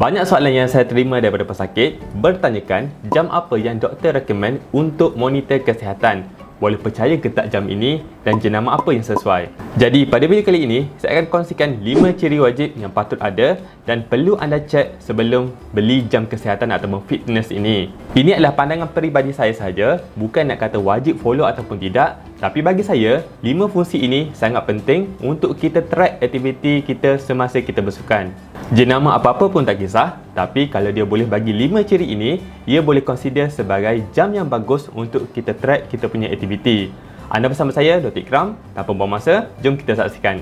Banyak soalan yang saya terima daripada pesakit bertanyakan jam apa yang doktor recommend untuk monitor kesihatan. Boleh percaya ke tak jam ini dan jenama apa yang sesuai? Jadi pada video kali ini, saya akan kongsikan 5 ciri wajib yang patut ada dan perlu anda cek sebelum beli jam kesihatan ataupun fitness ini. Ini adalah pandangan peribadi saya sahaja, bukan nak kata wajib follow ataupun tidak. Tapi bagi saya, 5 fungsi ini sangat penting untuk kita track aktiviti kita semasa kita bersukan. Jenama apa-apa pun tak kisah, tapi kalau dia boleh bagi 5 ciri ini, ia boleh consider sebagai jam yang bagus untuk kita track kita punya aktiviti. Anda bersama saya, Dr. Ikram. Tanpa buang masa, jom kita saksikan.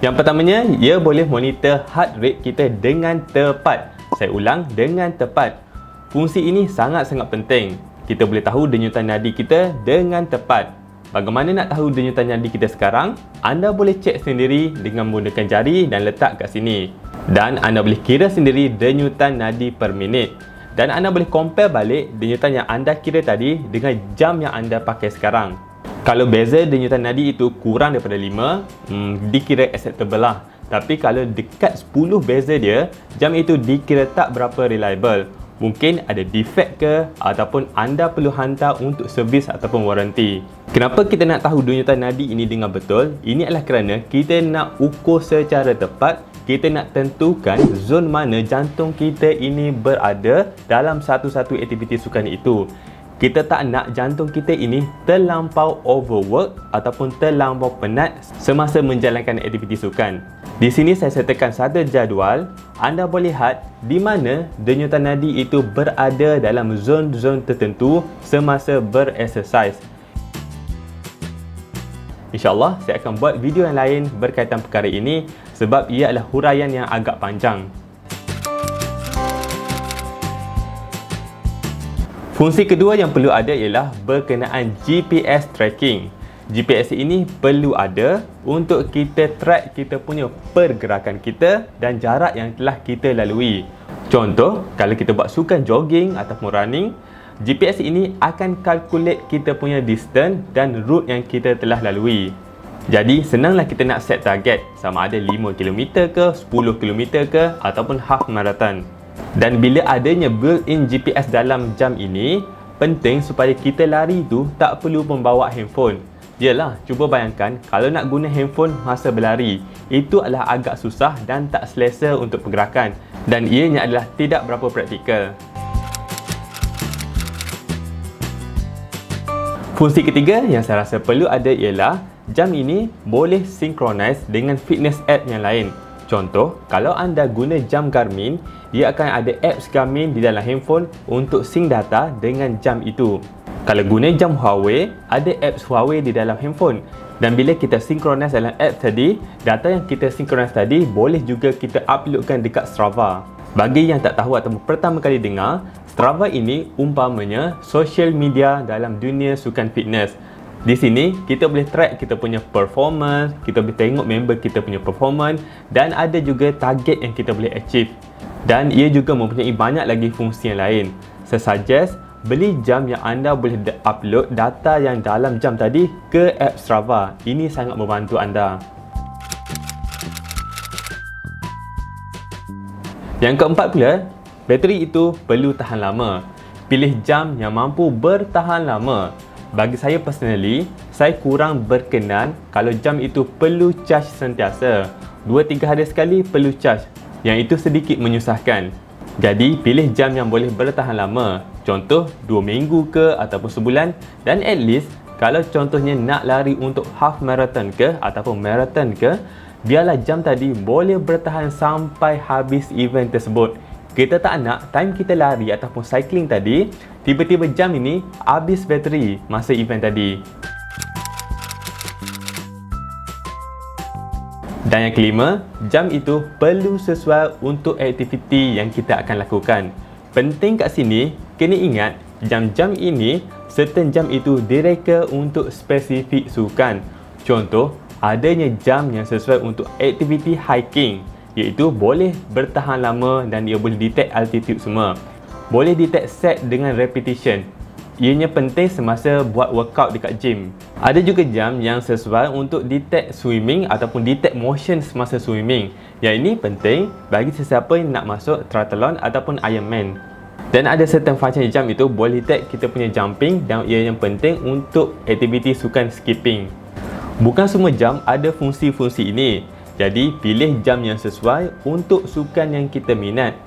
Yang pertamanya, ia boleh monitor heart rate kita dengan tepat. Saya ulang, dengan tepat. Fungsi ini sangat-sangat penting. Kita boleh tahu denyutan nadi kita dengan tepat. Bagaimana nak tahu denyutan nadi kita sekarang? Anda boleh cek sendiri dengan menggunakan jari dan letak kat sini. Dan anda boleh kira sendiri denyutan nadi per minit. Dan anda boleh compare balik denyutan yang anda kira tadi dengan jam yang anda pakai sekarang. Kalau beza denyutan nadi itu kurang daripada 5, dikira acceptable lah. Tapi kalau dekat 10 beza dia, jam itu dikira tak berapa reliable. Mungkin ada defect ke ataupun anda perlu hantar untuk servis ataupun waranti. Kenapa kita nak tahu denyutan nadi ini dengan betul? Ini adalah kerana kita nak ukur secara tepat, kita nak tentukan zon mana jantung kita ini berada dalam satu-satu aktiviti sukan itu. Kita tak nak jantung kita ini terlampau overwork ataupun terlampau penat semasa menjalankan aktiviti sukan. Di sini saya sertakan satu jadual. Anda boleh lihat di mana denyutan nadi itu berada dalam zon-zon tertentu semasa berexercise. InsyaAllah saya akan buat video yang lain berkaitan perkara ini sebab ia adalah huraian yang agak panjang. Fungsi kedua yang perlu ada ialah berkenaan GPS tracking. GPS ini perlu ada untuk kita track kita punya pergerakan kita dan jarak yang telah kita lalui. Contoh, kalau kita buat sukan jogging ataupun running, GPS ini akan calculate kita punya distance dan route yang kita telah lalui. Jadi, senanglah kita nak set target sama ada 5km ke, 10km ke ataupun half marathon. Dan bila adanya built-in GPS dalam jam ini, penting supaya kita lari tu tak perlu membawa handphone. Yelah, cuba bayangkan kalau nak guna handphone masa berlari, itu adalah agak susah dan tak selesa untuk pergerakan. Dan ianya adalah tidak berapa praktikal. Fungsi ketiga yang saya rasa perlu ada ialah jam ini boleh synchronize dengan fitness app yang lain. Contoh, kalau anda guna jam Garmin, dia akan ada apps Garmin di dalam handphone untuk sync data dengan jam itu. Kalau guna jam Huawei, ada apps Huawei di dalam handphone. Dan bila kita synchronize dalam app tadi, data yang kita synchronize tadi boleh juga kita uploadkan dekat Strava. Bagi yang tak tahu ataupun pertama kali dengar, Strava ini umpamanya social media dalam dunia sukan fitness. Di sini, kita boleh track kita punya performance, kita boleh tengok member kita punya performance dan ada juga target yang kita boleh achieve. Dan ia juga mempunyai banyak lagi fungsi yang lain. Saya suggest beli jam yang anda boleh upload data yang dalam jam tadi ke app Strava. Ini sangat membantu anda. Yang keempat pula, bateri itu perlu tahan lama. Pilih jam yang mampu bertahan lama. Bagi saya personally, saya kurang berkenan kalau jam itu perlu charge sentiasa. 2-3 hari sekali perlu charge. Yang itu sedikit menyusahkan. Jadi, pilih jam yang boleh bertahan lama. Contoh, 2 minggu ke ataupun sebulan. Dan at least, kalau contohnya nak lari untuk half marathon ke ataupun marathon ke, biarlah jam tadi boleh bertahan sampai habis event tersebut. Kita tak nak time kita lari ataupun cycling tadi, tiba-tiba jam ini habis bateri masa event tadi. Dan yang kelima, jam itu perlu sesuai untuk aktiviti yang kita akan lakukan. Penting kat sini, kena ingat jam-jam ini, certain jam itu direka untuk spesifik sukan. Contoh, adanya jam yang sesuai untuk aktiviti hiking, iaitu boleh bertahan lama dan ia boleh detect altitude semua. Boleh detect set dengan repetition. Ianya penting semasa buat workout dekat gym. Ada juga jam yang sesuai untuk detect swimming ataupun detect motion semasa swimming. Yang ini penting bagi sesiapa yang nak masuk triathlon ataupun Ironman. Dan ada certain function jam itu boleh detect kita punya jumping dan ia yang penting untuk aktiviti sukan skipping. Bukan semua jam ada fungsi-fungsi ini. Jadi pilih jam yang sesuai untuk sukan yang kita minat.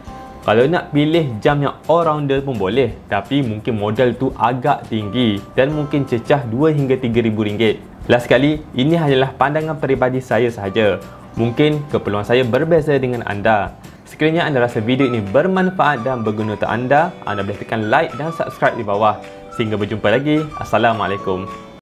Kalau nak pilih jam yang all-rounder pun boleh, tapi mungkin modal tu agak tinggi dan mungkin cecah 2 hingga 3 ribu ringgit. Last sekali, ini hanyalah pandangan peribadi saya sahaja. Mungkin keperluan saya berbeza dengan anda. Sekiranya anda rasa video ini bermanfaat dan berguna untuk anda boleh tekan like dan subscribe di bawah. Sehingga berjumpa lagi. Assalamualaikum.